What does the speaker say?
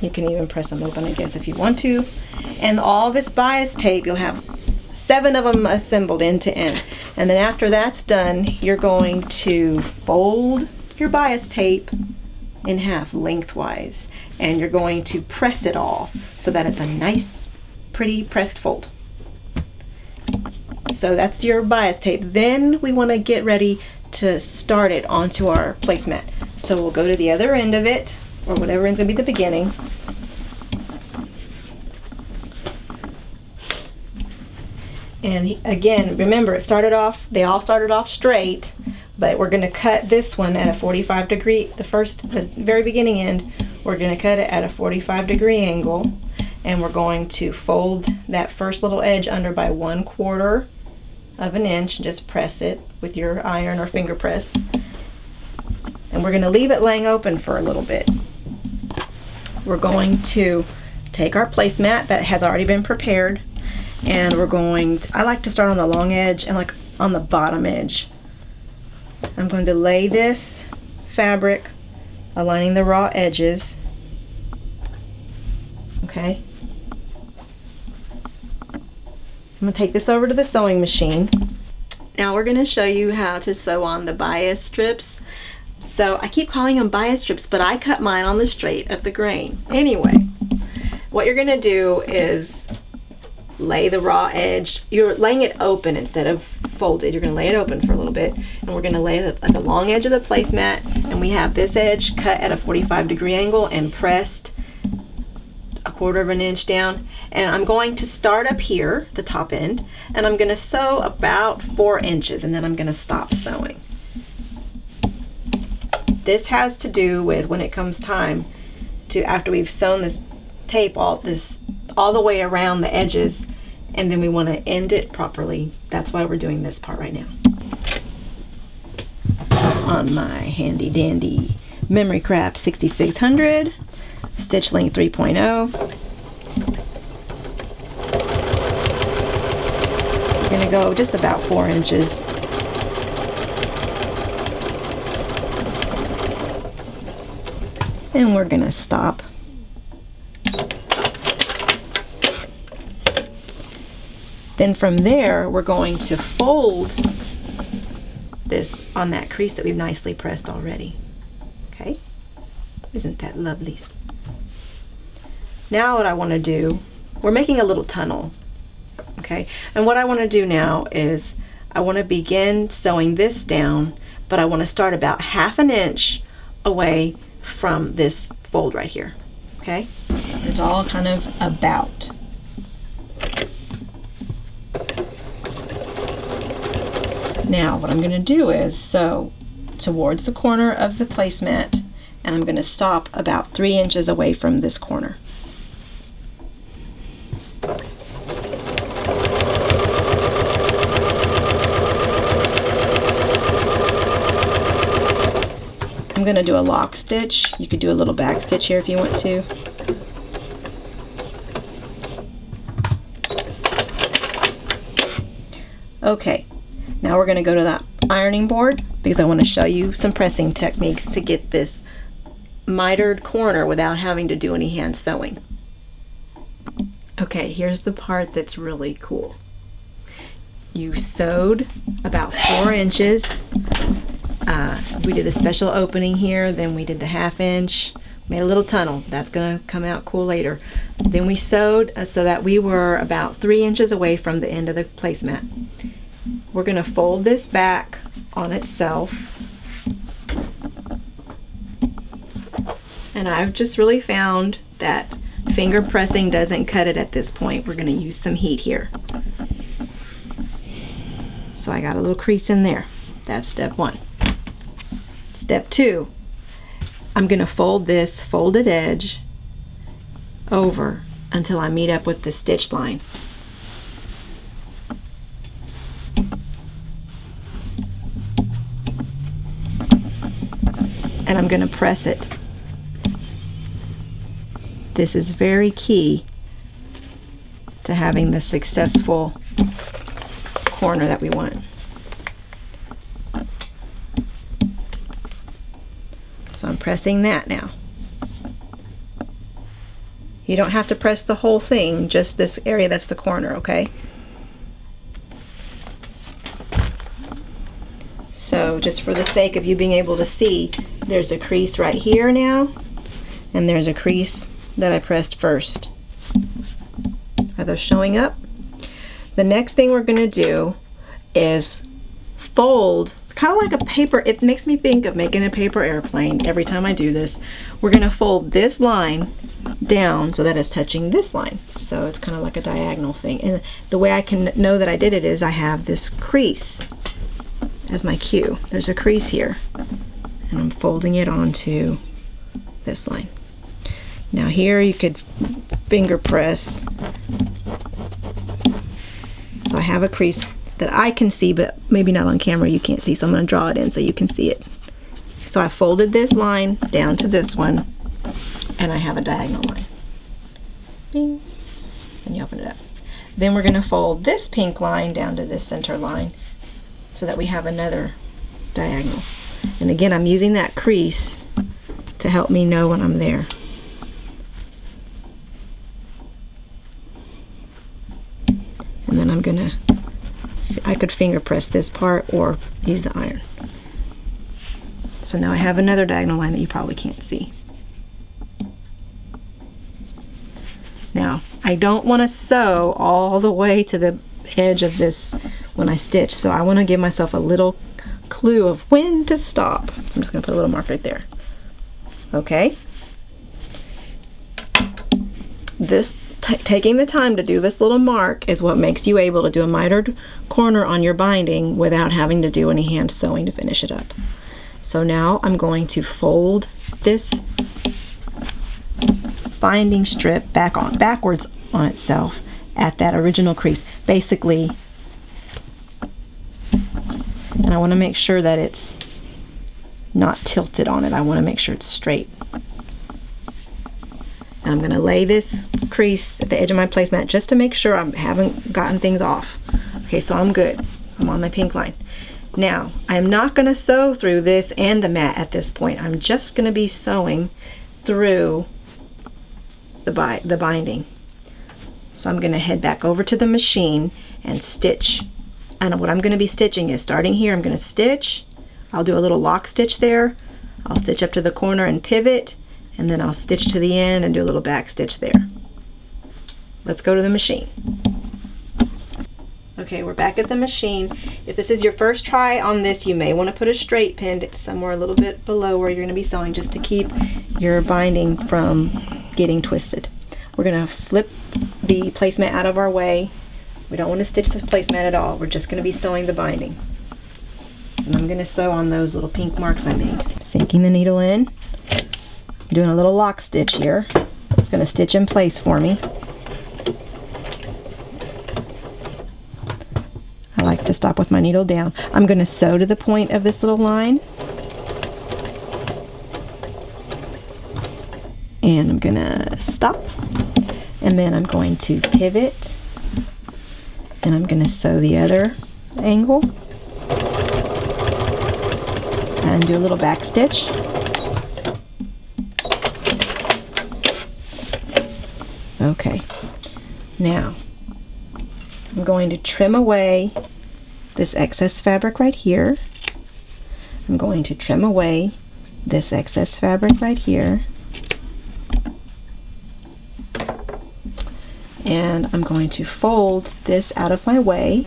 You can even press them open, I guess, if you want to. And all this bias tape, you'll have 7 of them assembled end to end. And then after that's done, you're going to fold your bias tape in half lengthwise. And you're going to press it all so that it's a nice, pretty pressed fold. So that's your bias tape. Then we want to get ready to start it onto our placemat. So we'll go to the other end of it, or whatever end's gonna be the beginning. And again, remember, they all started off straight, but we're gonna cut this one at a 45 degree, the very beginning end, we're gonna cut it at a 45-degree angle, and we're going to fold that first little edge under by 1/4 of an inch, and just press it with your iron or finger press. And we're gonna leave it laying open for a little bit. We're going to take our placemat that has already been prepared, and I like to start on the long edge and like on the bottom edge. I'm going to lay this fabric aligning the raw edges. Okay. I'm going to take this over to the sewing machine. Now we're going to show you how to sew on the bias strips. So I keep calling them bias strips, but I cut mine on the straight of the grain. Anyway, what you're going to do is lay the raw edge. You're laying it open instead of folded. You're going to lay it open for a little bit, and we're going to lay it at the long edge of the placemat, and we have this edge cut at a 45-degree angle and pressed a 1/4 of an inch down. And I'm going to start up here, the top end, and I'm going to sew about 4 inches, and then I'm going to stop sewing. This has to do with when it comes time to, after we've sewn this tape all the way around the edges, and then we want to end it properly. That's why we're doing this part right now. On my handy dandy Memory Craft 6600 Stitch Link 3.0. We're going to go just about 4 inches. And we're going to stop. Then from there, we're going to fold this on that crease that we've nicely pressed already. Okay? Isn't that lovely? Now what I want to do, we're making a little tunnel. Okay? And what I want to do now is I want to begin sewing this down, but I want to start about 1/2 inch away from this fold right here. Okay? It's all kind of about. Now what I'm going to do is sew towards the corner of the placemat, and I'm going to stop about 3 inches away from this corner. I'm going to do a lock stitch. You could do a little back stitch here if you want to. Okay, now we're going to go to that ironing board because I want to show you some pressing techniques to get this mitered corner without having to do any hand sewing. Okay, here's the part that's really cool. You sewed about 4 inches. We did a special opening here, then we did the 1/2 inch, made a little tunnel. That's gonna come out cool later. Then we sewed so that we were about 3 inches away from the end of the placemat. We're gonna fold this back on itself. And I've just really found that finger pressing doesn't cut it at this point. We're gonna use some heat here. So I got a little crease in there. That's step 1. Step 2, I'm going to fold this folded edge over until I meet up with the stitch line. And I'm going to press it. This is very key to having the successful corner that we want. So I'm pressing that now. You don't have to press the whole thing, just this area that's the corner, okay? So just for the sake of you being able to see, there's a crease right here now, and there's a crease that I pressed first. Are those showing up? The next thing we're going to do is fold, kind of like a paper. It makes me think of making a paper airplane every time I do this. We're going to fold this line down so that it's touching this line. So it's kind of like a diagonal thing. And the way I can know that I did it is I have this crease as my cue. There's a crease here, and I'm folding it onto this line. Now here you could finger press. So I have a crease that I can see, but maybe not on camera you can't see, so I'm going to draw it in so you can see it. So I folded this line down to this one, and I have a diagonal line. Bing. And you open it up. Then we're going to fold this pink line down to this center line so that we have another diagonal. And again, I'm using that crease to help me know when I'm there. And then I'm gonna, I could finger press this part or use the iron. So now I have another diagonal line that you probably can't see. Now, I don't want to sew all the way to the edge of this when I stitch, so I want to give myself a little clue of when to stop. So I'm just going to put a little mark right there. Okay. This taking the time to do this little mark is what makes you able to do a mitered corner on your binding without having to do any hand sewing to finish it up. So now I'm going to fold this binding strip backwards on itself at that original crease, basically. And I want to make sure that it's not tilted on it. I want to make sure it's straight. And I'm going to lay this crease at the edge of my placemat just to make sure I haven't gotten things off. Okay, so I'm good. I'm on my pink line. Now, I'm not going to sew through this and the mat at this point. I'm just going to be sewing through the binding. So I'm going to head back over to the machine and stitch. And what I'm going to be stitching is starting here, I'm going to stitch. I'll do a little lock stitch there. I'll stitch up to the corner and pivot, and then I'll stitch to the end and do a little back stitch there. Let's go to the machine. Okay, we're back at the machine. If this is your first try on this, you may want to put a straight pin somewhere a little bit below where you're going to be sewing, just to keep your binding from getting twisted. We're going to flip the placemat out of our way. We don't want to stitch the placemat at all. We're just going to be sewing the binding. And I'm going to sew on those little pink marks I made. Sinking the needle in. I'm doing a little lock stitch here. It's going to stitch in place for me. I like to stop with my needle down. I'm going to sew to the point of this little line. And I'm going to stop. And then I'm going to pivot. And I'm going to sew the other angle. And do a little back stitch. Okay. Now, I'm going to trim away this excess fabric right here. I'm going to trim away this excess fabric right here. And I'm going to fold this out of my way.